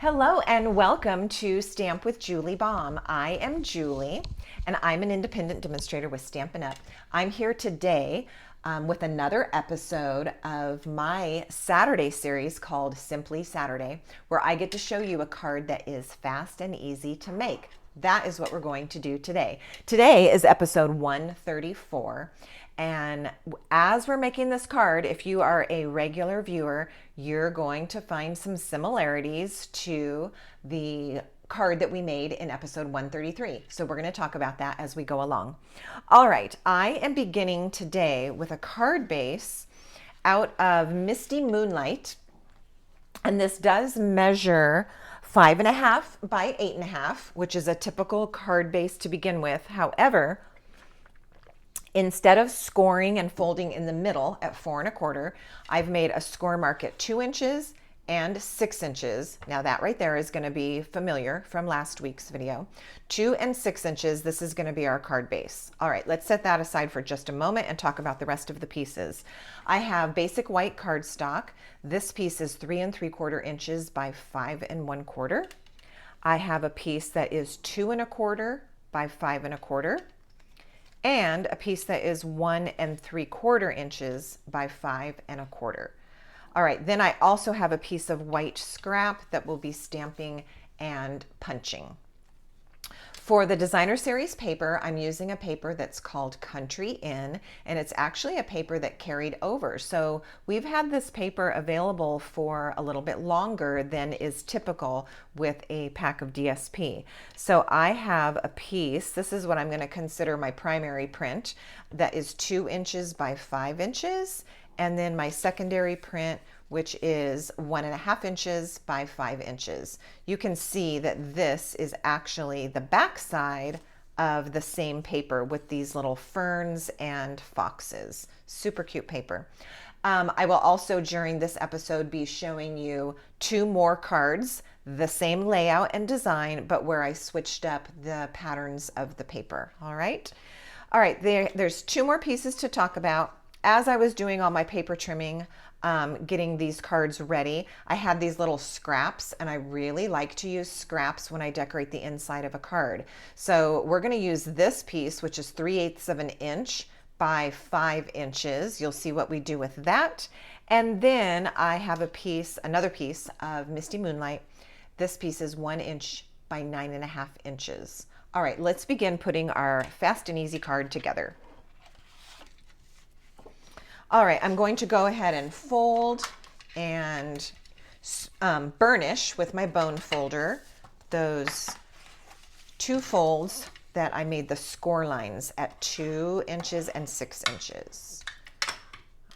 Hello and welcome to Stamp with Julie Baum. I am Julie and I'm an independent demonstrator with Stampin' Up. I'm here today with another episode of my Saturday series called Simply Saturday, where I get to show you a card that is fast and easy to make. That is what we're going to do today. Today is episode 134. And as we're making this card, if you are a regular viewer, you're going to find some similarities to the card that we made in episode 133. So we're going to talk about that as we go along. All right, I am beginning today with a card base out of Misty Moonlight. And this does measure 5.5 by 8.5, which is a typical card base to begin with. However, instead of scoring and folding in the middle at 4.25, I've made a score mark at 2 inches and 6 inches. Now that right there is going to be familiar from last week's video. 2 and 6 inches, this is going to be our card base. All right, let's set that aside for just a moment and talk about the rest of the pieces. I have basic white cardstock. This piece is 3.75 inches by 5.25. I have a piece that is 2.25 by 5.25. And a piece that is 1.75 inches by 5.25. All right, then I also have a piece of white scrap that will be stamping and punching. For the designer series paper, I'm using a paper that's called Country Inn, and it's actually a paper that carried over. So we've had this paper available for a little bit longer than is typical with a pack of DSP. So I have a piece, this is what I'm going to consider my primary print, that is 2 inches by 5 inches, and then my secondary print, which is 1.5 inches by 5 inches. You can see that this is actually the back side of the same paper with these little ferns and foxes. Super cute paper. I will also during this episode be showing you 2 more cards, the same layout and design, but where I switched up the patterns of the paper. All right, there's 2 more pieces to talk about. As I was doing all my paper trimming, getting these cards ready, I had these little scraps, and I really like to use scraps when I decorate the inside of a card. So we're going to use this piece, which is 3/8 of an inch by 5 inches. You'll see what we do with that. And then I have a piece, another piece of Misty Moonlight. This piece is 1 inch by 9.5 inches. All right, let's begin putting our fast and easy card together. All right, I'm going to go ahead and fold and burnish with my bone folder those 2 folds that I made the score lines at 2 inches and 6 inches.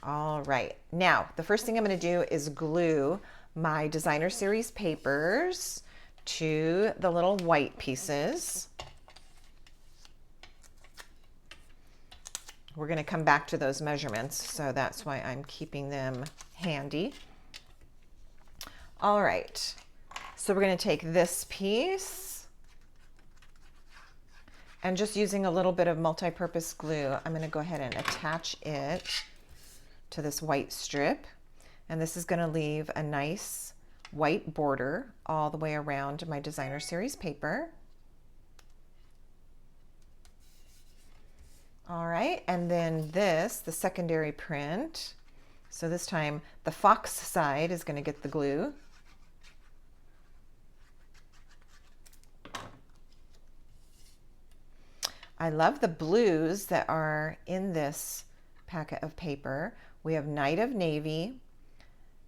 All right, now the first thing I'm going to do is glue my designer series papers to the little white pieces. We're going to come back to those measurements, so that's why I'm keeping them handy. All right, so we're going to take this piece and just using a little bit of multi-purpose glue, I'm going to go ahead and attach it to this white strip. And this is going to leave a nice white border all the way around my designer series paper. All right, and then this, the secondary print. So this time the fox side is going to get the glue. I love the blues that are in this packet of paper. We have Night of Navy,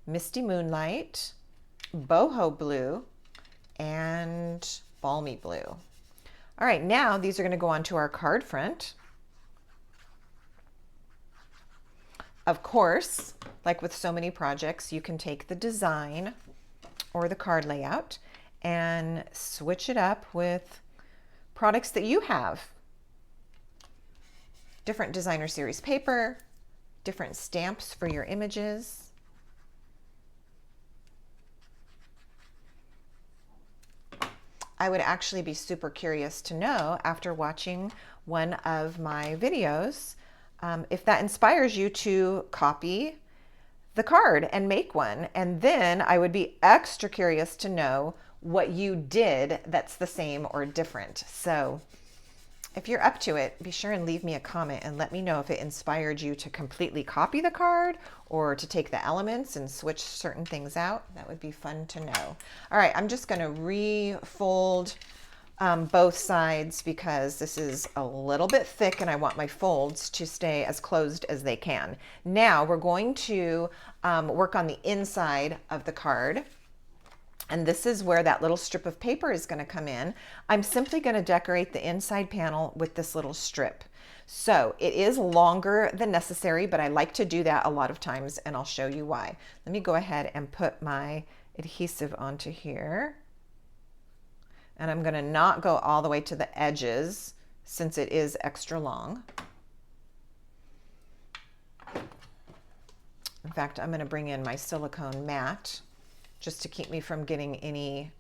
Misty Moonlight, Boho Blue, and Balmy Blue. All right, now these are going to go onto our card front. Of course, like with so many projects, you can take the design or the card layout and switch it up with products that you have. Different designer series paper, different stamps for your images. I would actually be super curious to know after watching one of my videos if that inspires you to copy the card and make one. And then I would be extra curious to know what you did that's the same or different. So if you're up to it, be sure and leave me a comment and let me know if it inspired you to completely copy the card or to take the elements and switch certain things out. That would be fun to know. All right, I'm just going to refold both sides because this is a little bit thick and I want my folds to stay as closed as they can. Now we're going to work on the inside of the card. And this is where that little strip of paper is going to come in. I'm simply going to decorate the inside panel with this little strip. So it is longer than necessary, but I like to do that a lot of times, and I'll show you why. Let me go ahead and put my adhesive onto here. And I'm going to not go all the way to the edges since it is extra long. In fact, I'm going to bring in my silicone mat just to keep me from getting any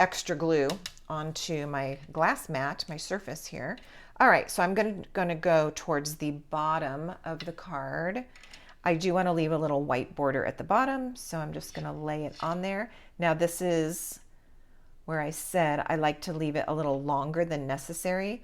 extra glue onto my glass mat, my surface here. All right, so I'm going to go towards the bottom of the card. I do want to leave a little white border at the bottom, so I'm just going to lay it on there. Now this is where I said I like to leave it a little longer than necessary.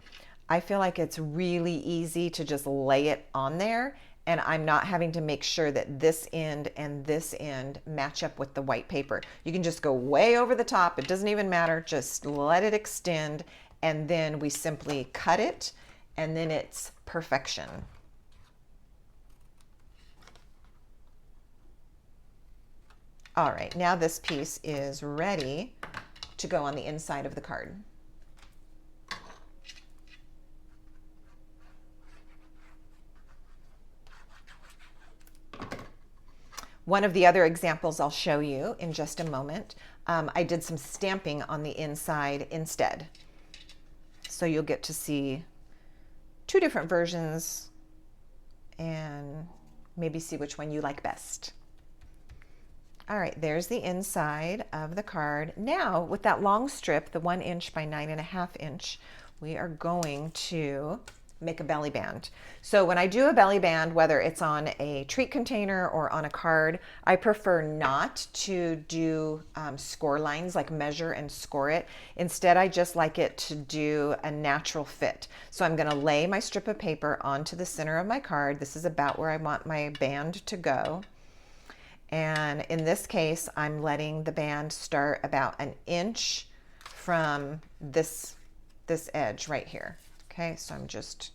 I feel like it's really easy to just lay it on there, and I'm not having to make sure that this end and this end match up with the white paper. You can just go way over the top. It doesn't even matter. Just let it extend, and then we simply cut it, and then it's perfection. All right, now this piece is ready to go on the inside of the card. One of the other examples I'll show you in just a moment, I did some stamping on the inside instead. So you'll get to see two different versions and maybe see which one you like best. All right, there's the inside of the card. Now with that long strip, the 1 inch by 9.5 inch, we are going to make a belly band. So when I do a belly band, whether it's on a treat container or on a card, I prefer not to do score lines, like measure and score it. Instead, I just like it to do a natural fit. So I'm gonna lay my strip of paper onto the center of my card. This is about where I want my band to go. And in this case, I'm letting the band start about 1 inch from this edge right here. Okay, so I'm just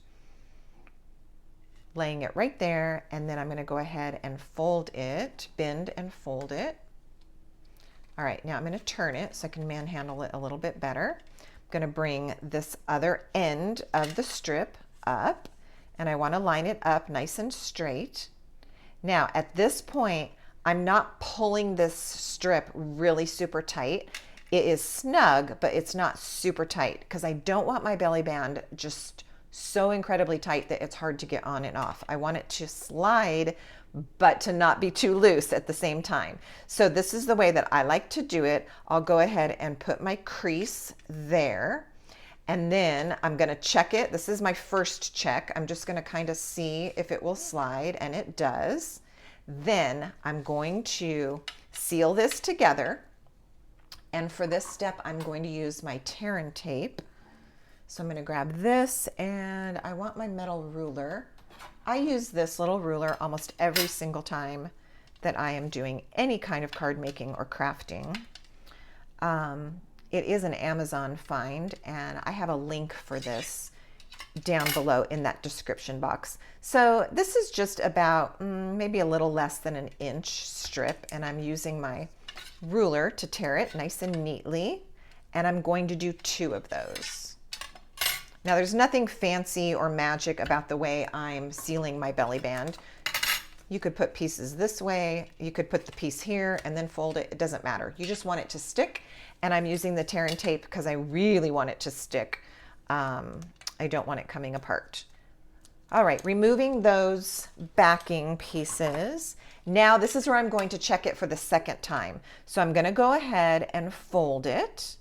laying it right there, and then I'm going to go ahead and fold it, bend and fold it. All right, now I'm going to turn it so I can manhandle it a little bit better. I'm going to bring this other end of the strip up, and I want to line it up nice and straight. Now at this point, I'm not pulling this strip really super tight. It is snug, but it's not super tight because I don't want my belly band just so incredibly tight that it's hard to get on and off. I want it to slide, but to not be too loose at the same time. So this is the way that I like to do it. I'll go ahead and put my crease there, and then I'm going to check it. This is my first check. I'm just going to kind of see if it will slide, and it does. Then I'm going to seal this together. And for this step, I'm going to use my tear and tape. So I'm going to grab this, and I want my metal ruler. I use this little ruler almost every single time that I am doing any kind of card making or crafting. It is an Amazon find, and I have a link for this down below in that description box. So this is just about maybe a little less than 1 inch strip, and I'm using my ruler to tear it nice and neatly, and I'm going to do 2 of those. Now there's nothing fancy or magic about the way I'm sealing my belly band. You could put pieces this way, you could put the piece here and then fold it. It doesn't matter. You just want it to stick, and I'm using the tear and tape because I really want it to stick. I don't want it coming apart. All right, removing those backing pieces. Now this is where I'm going to check it for the second time. So I'm going to go ahead and fold it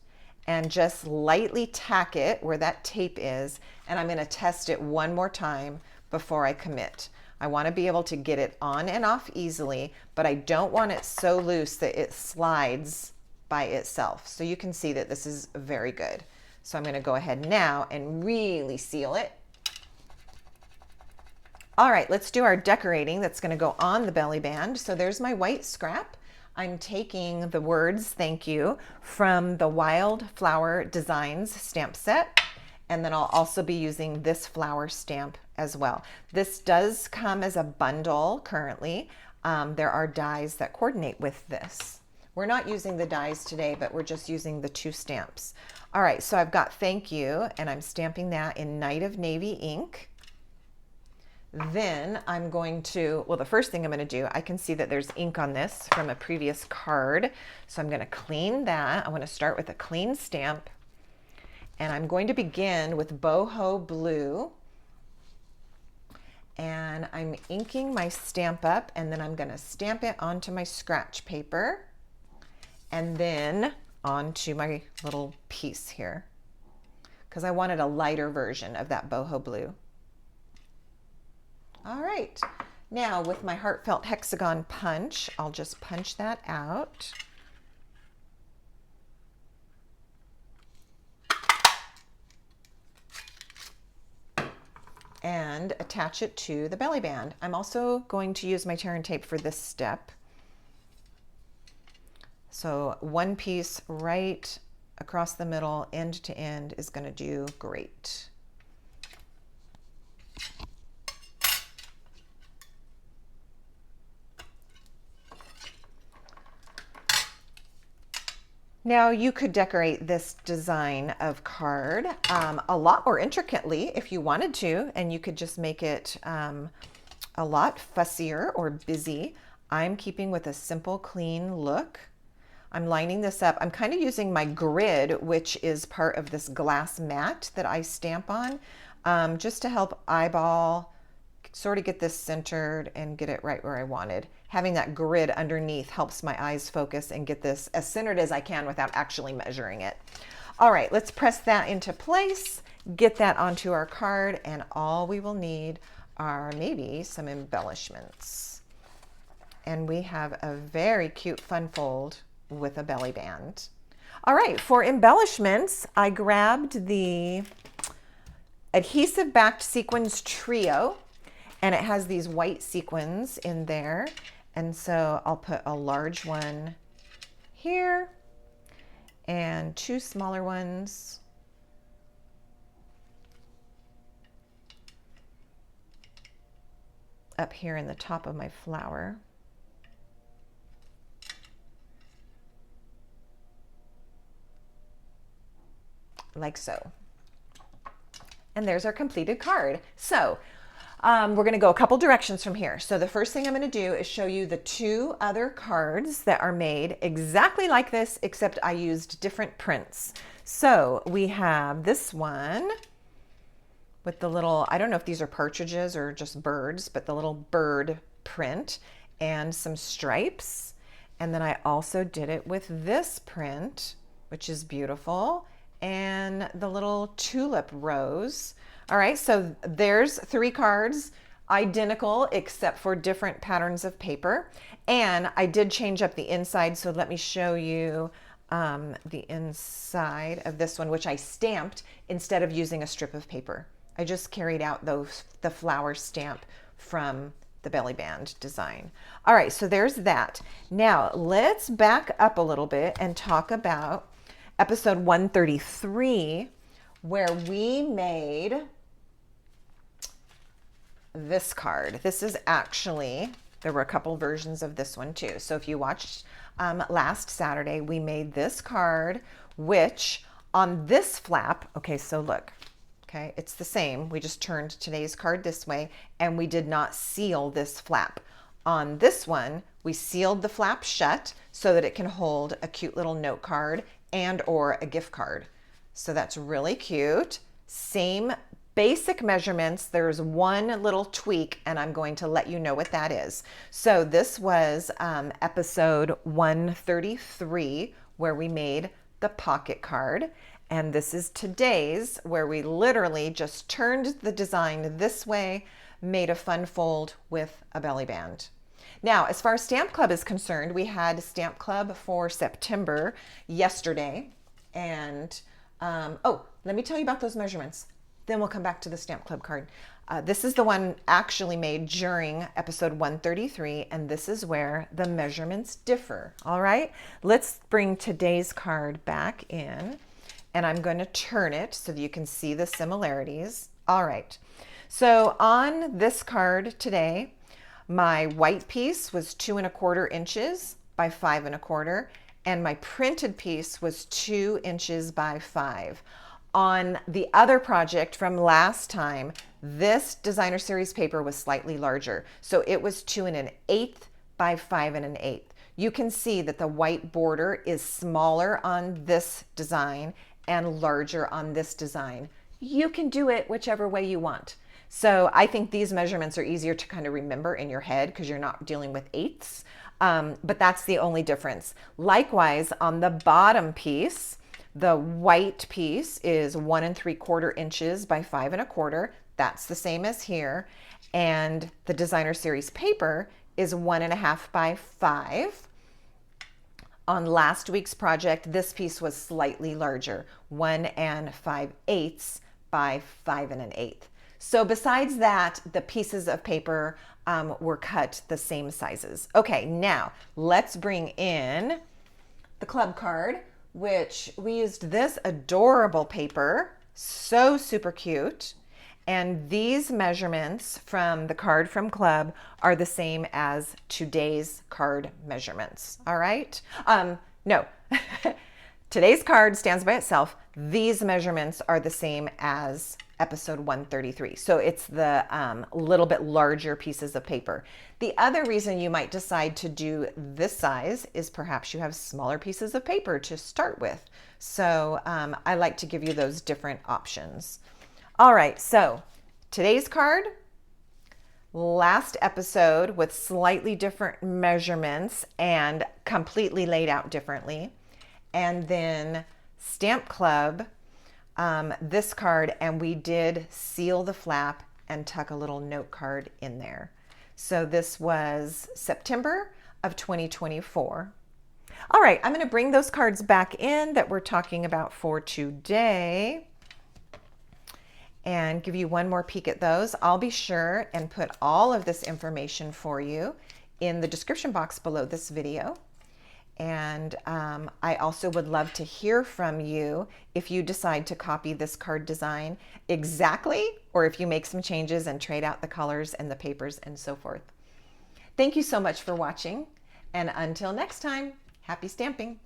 and just lightly tack it where that tape is, and I'm going to test it one more time before I commit. I want to be able to get it on and off easily, but I don't want it so loose that it slides by itself. So you can see that this is very good. So I'm going to go ahead now and really seal it. All right, let's do our decorating that's going to go on the belly band. So there's my white scrap. I'm taking the words thank you from the Wildflower Designs stamp set. And then I'll also be using this flower stamp as well. This does come as a bundle currently. There are dies that coordinate with this. We're not using the dies today, but we're just using the 2 stamps. All right, so I've got thank you, and I'm stamping that in Night of Navy ink. Then I'm going to, well, the first thing I'm going to do, I can see that there's ink on this from a previous card. So I'm going to clean that. I want to start with a clean stamp. And I'm going to begin with Boho Blue. And I'm inking my stamp up, and then I'm going to stamp it onto my scratch paper and then onto my little piece here because I wanted a lighter version of that Boho Blue. All right, now with my Heartfelt Hexagon punch, I'll just punch that out. And attach it to the belly band. I'm also going to use my tear and tape for this step. So one piece right across the middle, end to end, is going to do great. Now you could decorate this design of card a lot more intricately if you wanted to, and you could just make it a lot fussier or busy. I'm keeping with a simple, clean look. I'm lining this up. I'm kind of using my grid, which is part of this glass mat that I stamp on, just to help eyeball, sort of get this centered and get it right where I wanted. Having that grid underneath helps my eyes focus and get this as centered as I can without actually measuring it. All right, let's press that into place, get that onto our card, and all we will need are maybe some embellishments. And we have a very cute fun fold with a belly band. All right, for embellishments, I grabbed the adhesive backed sequins trio, and it has these white sequins in there. And so I'll put a large one here and 2 smaller ones up here in the top of my flower. Like so. And there's our completed card. So we're going to go a couple directions from here. So the first thing I'm going to do is show you the 2 other cards that are made exactly like this, except I used different prints. So we have this one with the little, I don't know if these are partridges or just birds, but the little bird print and some stripes. And then I also did it with this print, which is beautiful, and the little tulip rose. All right, so there's 3 cards, identical except for different patterns of paper. And I did change up the inside, so let me show you the inside of this one, which I stamped instead of using a strip of paper. I just carried out the flower stamp from the belly band design. All right, so there's that. Now let's back up a little bit and talk about episode 133, where we made this card. This is actually, there were a couple versions of this one too. So if you watched last Saturday, we made this card, which on this flap, okay, so look, okay, it's the same. We just turned today's card this way, and we did not seal this flap. On this one, we sealed the flap shut so that it can hold a cute little note card and or a gift card. So that's really cute. Same basic measurements. There's one little tweak, and I'm going to let you know what that is. So this was episode 133, where we made the pocket card. And this is today's, where we literally just turned the design this way, made a fun fold with a belly band. Now, as far as Stamp Club is concerned, we had Stamp Club for September yesterday. And, oh, let me tell you about those measurements. Then we'll come back to the Stamp Club card. This is the one actually made during episode 133, and this is where the measurements differ. All right, let's bring today's card back in, and I'm going to turn it so that you can see the similarities. All right, so on this card today, my white piece was 2¼ inches by 5¼ and my printed piece was 2 inches by 5. On the other project from last time, this designer series paper was slightly larger. So it was 2 1/8 by 5 1/8. You can see that the white border is smaller on this design and larger on this design. You can do it whichever way you want. So I think these measurements are easier to kind of remember in your head because you're not dealing with eighths, but that's the only difference. Likewise, on the bottom piece, the white piece is 1 3/4 inches by 5 1/4. That's the same as here. And the designer series paper is 1 1/2 by 5. On last week's project, this piece was slightly larger, 1 5/8 by 5 1/8. So besides that, the pieces of paper were cut the same sizes. Okay, now let's bring in the club card, which we used this adorable paper, so super cute. And these measurements from the card from Club are the same as today's card measurements, all right? No, today's card stands by itself. These measurements are the same as episode 133. So it's the little bit larger pieces of paper. The other reason you might decide to do this size is perhaps you have smaller pieces of paper to start with. So I like to give you those different options. All right, so today's card, last episode with slightly different measurements and completely laid out differently. And then Stamp Club, this card, and we did seal the flap and tuck a little note card in there. So this was September of 2024. All right, I'm going to bring those cards back in that we're talking about for today and give you one more peek at those. I'll be sure and put all of this information for you in the description box below this video. And I also would love to hear from you if you decide to copy this card design exactly, or if you make some changes and trade out the colors and the papers and so forth. Thank you so much for watching. And until next time, happy stamping.